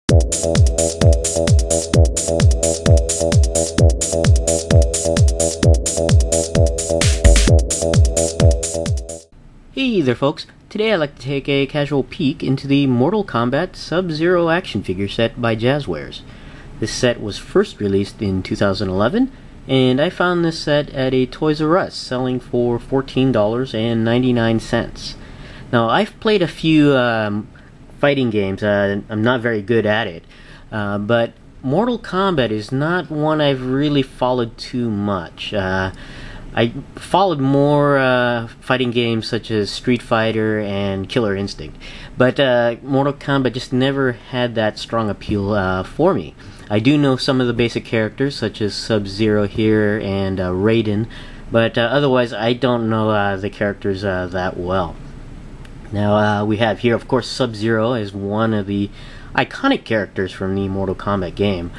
Hey there folks, today I'd like to take a casual peek into the Mortal Kombat Sub-Zero action figure set by Jazwares. This set was first released in 2011, and I found this set at a Toys R Us selling for $14.99. Now I've played a few fighting games. I'm not very good at it, but Mortal Kombat is not one I've really followed too much. I followed more fighting games such as Street Fighter and Killer Instinct, but Mortal Kombat just never had that strong appeal for me. I do know some of the basic characters such as Sub-Zero here and Raiden, but otherwise I don't know the characters that well. Now we have here, of course, Sub-Zero as one of the iconic characters from the Mortal Kombat game.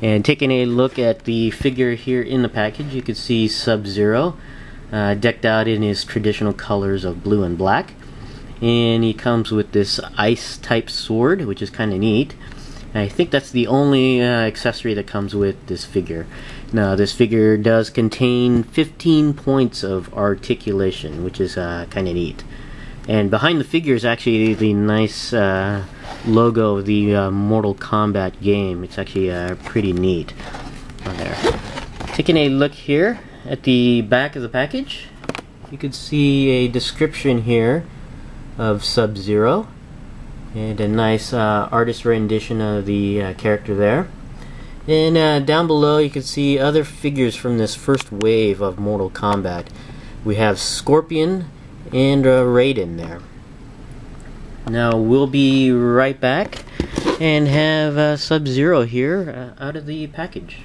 And taking a look at the figure here in the package, you can see Sub-Zero decked out in his traditional colors of blue and black. And he comes with this ice-type sword, which is kind of neat. And I think that's the only accessory that comes with this figure. Now, this figure does contain 15 points of articulation, which is kind of neat. And behind the figure is actually the nice logo of the Mortal Kombat game. It's actually pretty neat on there. Taking a look here at the back of the package, you can see a description here of Sub-Zero and a nice artist rendition of the character there. And down below you can see other figures from this first wave of Mortal Kombat. We have Scorpion and Raiden there. Now we'll be right back and have Sub-Zero here out of the package.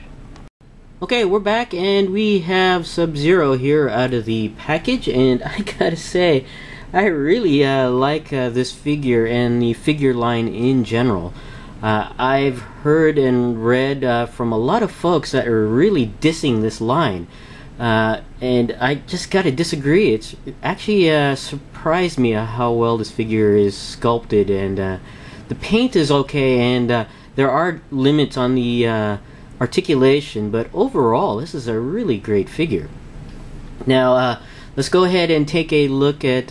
Okay, we're back and we have Sub-Zero here out of the package, and I gotta say, I really like this figure and the figure line in general. I've heard and read from a lot of folks that are really dissing this line. And I just gotta disagree. It actually surprised me how well this figure is sculpted, and the paint is okay, and there are limits on the articulation, but overall this is a really great figure. Now let's go ahead and take a look at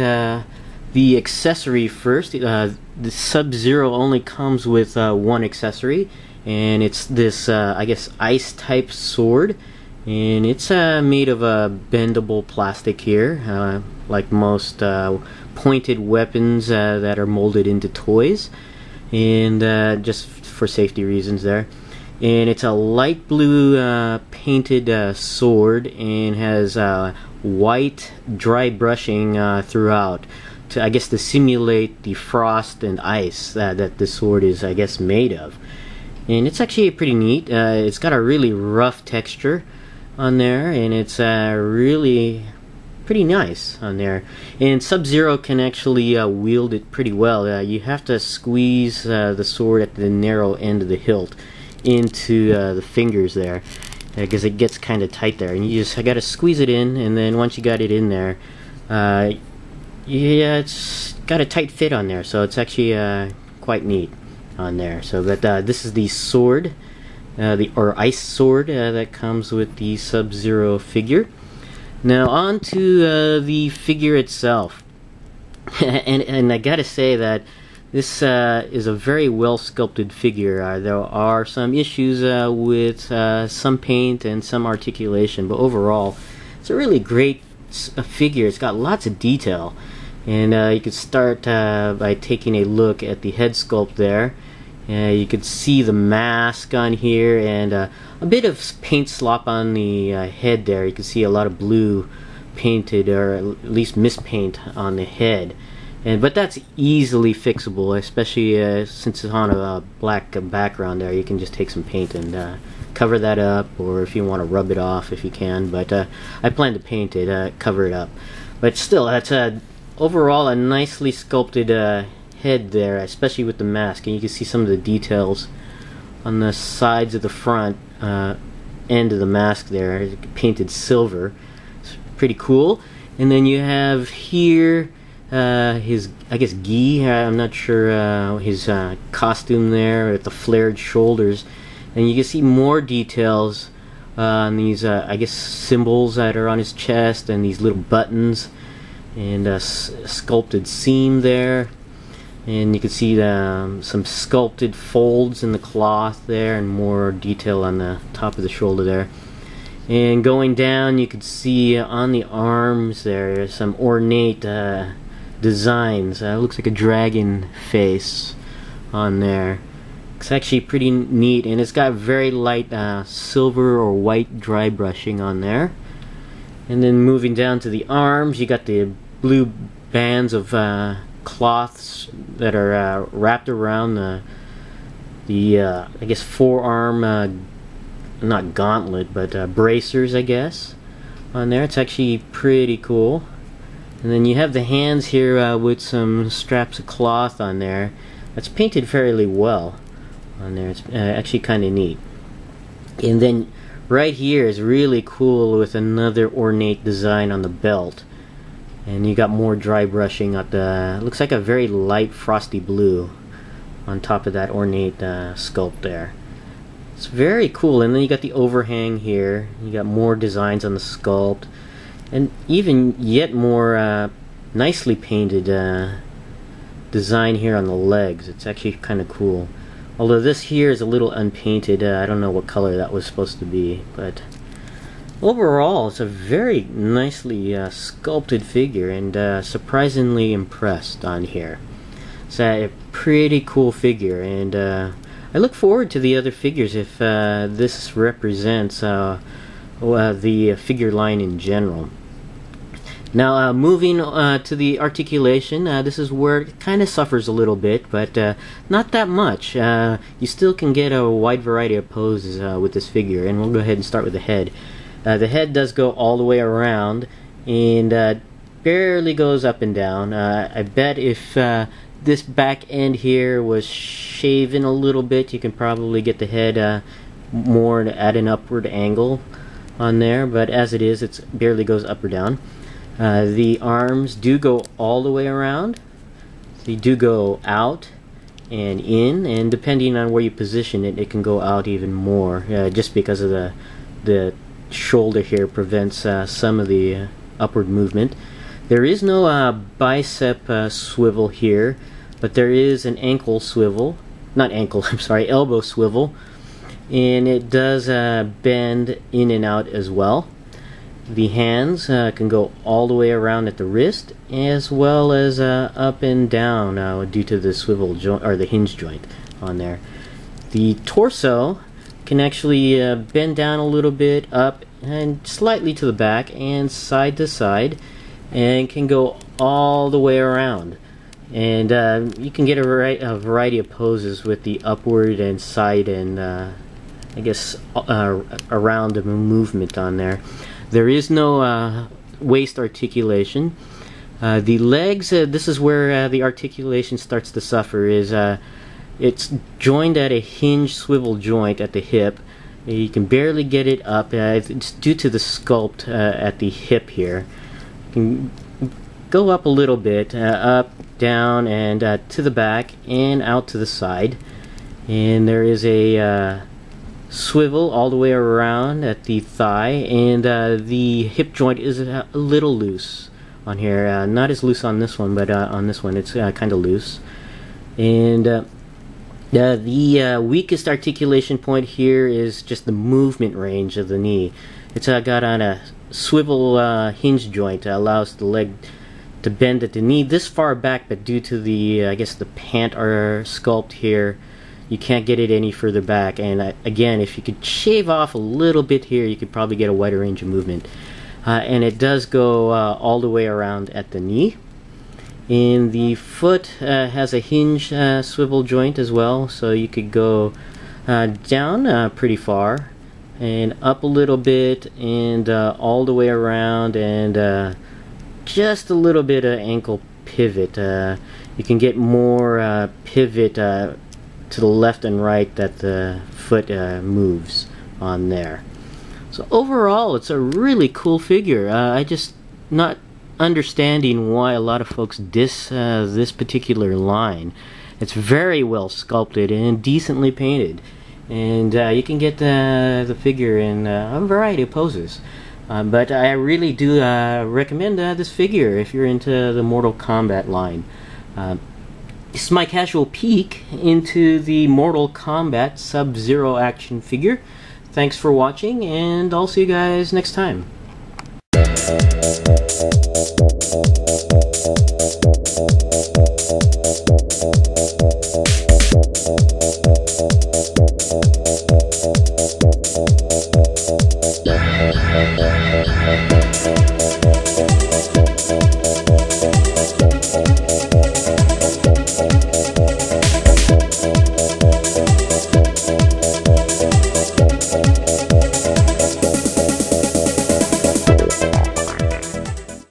the accessory first. The Sub-Zero only comes with one accessory, and it's this I guess ice type sword. And it's made of bendable plastic here, like most pointed weapons that are molded into toys, and just for safety reasons there. And it's a light blue painted sword, and has white dry brushing throughout, to I guess to simulate the frost and ice that this sword is I guess made of. And it's actually pretty neat. It's got a really rough texture on there, and it's really pretty nice on there. And Sub-Zero can actually wield it pretty well. You have to squeeze the sword at the narrow end of the hilt into the fingers there, because it gets kind of tight there, and you just gotta squeeze it in, and then once you got it in there, yeah, it's got a tight fit on there, so it's actually quite neat on there. So but this is the sword, or ice sword that comes with the Sub-Zero figure. Now on to the figure itself. and I gotta say that this is a very well sculpted figure. There are some issues with some paint and some articulation, but overall it's a really great figure. It's got lots of detail, and you can start by taking a look at the head sculpt there. You can see the mask on here, and a bit of paint slop on the head there. You can see a lot of blue painted, or at least mispaint on the head. But that's easily fixable, especially since it's on a black background there. You can just take some paint and cover that up, or if you want to rub it off, if you can. But I plan to paint it, cover it up. But still, that's overall a nicely sculpted head there, especially with the mask, and you can see some of the details on the sides of the front end of the mask there, painted silver. It's pretty cool. And then you have here his, I guess, gi. I'm not sure, his costume there with the flared shoulders, and you can see more details on these, I guess, symbols that are on his chest, and these little buttons, and a sculpted seam there, and you can see some sculpted folds in the cloth there, and more detail on the top of the shoulder there. And going down, you can see on the arms there some ornate designs. Looks like a dragon face on there. It's actually pretty neat, and it's got very light silver or white dry brushing on there. And then moving down to the arms, you got the blue bands of cloths that are wrapped around the I guess forearm, not gauntlet, but bracers, I guess, on there. It's actually pretty cool. And then you have the hands here with some straps of cloth on there. That's painted fairly well on there. It's actually kind of neat. And then right here is really cool with another ornate design on the belt. And you got more dry brushing at the, looks like a very light frosty blue on top of that ornate sculpt there. It's very cool. And then you got the overhang here. You got more designs on the sculpt, and even yet more nicely painted design here on the legs. It's actually kind of cool. Although this here is a little unpainted. I don't know what color that was supposed to be, but overall it's a very nicely sculpted figure, and surprisingly impressed on here. It's a pretty cool figure, and I look forward to the other figures if this represents the figure line in general. Now moving to the articulation, this is where it kind of suffers a little bit, but not that much. You still can get a wide variety of poses with this figure, and we'll go ahead and start with the head. The head does go all the way around, and barely goes up and down. I bet if this back end here was shaven a little bit, you can probably get the head more at an upward angle on there, but as it is, it barely goes up or down. The arms do go all the way around. They do go out and in, and depending on where you position it, it can go out even more, just because of the shoulder here prevents some of the upward movement. There is no bicep swivel here, but there is an ankle swivel. Not ankle, I'm sorry, elbow swivel. And it does bend in and out as well. The hands can go all the way around at the wrist, as well as up and down due to the swivel joint, or the hinge joint on there. The torso can actually bend down a little bit, up and slightly to the back and side to side, and can go all the way around. And you can get a variety of poses with the upward and side and I guess around the movement on there. There is no waist articulation. The legs, this is where the articulation starts to suffer. Is it's joined at a hinge swivel joint at the hip. You can barely get it up. It's due to the sculpt at the hip here. You can go up a little bit, up, down, and to the back and out to the side. And there is a swivel all the way around at the thigh, and the hip joint is a little loose on here. Not as loose on this one, but on this one it's kind of loose. And the weakest articulation point here is just the movement range of the knee. It's got on a swivel hinge joint that allows the leg to bend at the knee this far back, but due to the I guess the pant or sculpt here, you can't get it any further back. And again, if you could shave off a little bit here, you could probably get a wider range of movement. And it does go all the way around at the knee. And the foot has a hinge swivel joint as well, so you could go down pretty far and up a little bit, and all the way around, and just a little bit of ankle pivot. You can get more pivot to the left and right that the foot moves on there. So overall, it's a really cool figure. I just not understanding why a lot of folks diss this particular line. It's very well sculpted and decently painted, and you can get the figure in a variety of poses. But I really do recommend this figure if you're into the Mortal Kombat line. This is my casual peek into the Mortal Kombat Sub-Zero action figure. Thanks for watching, and I'll see you guys next time.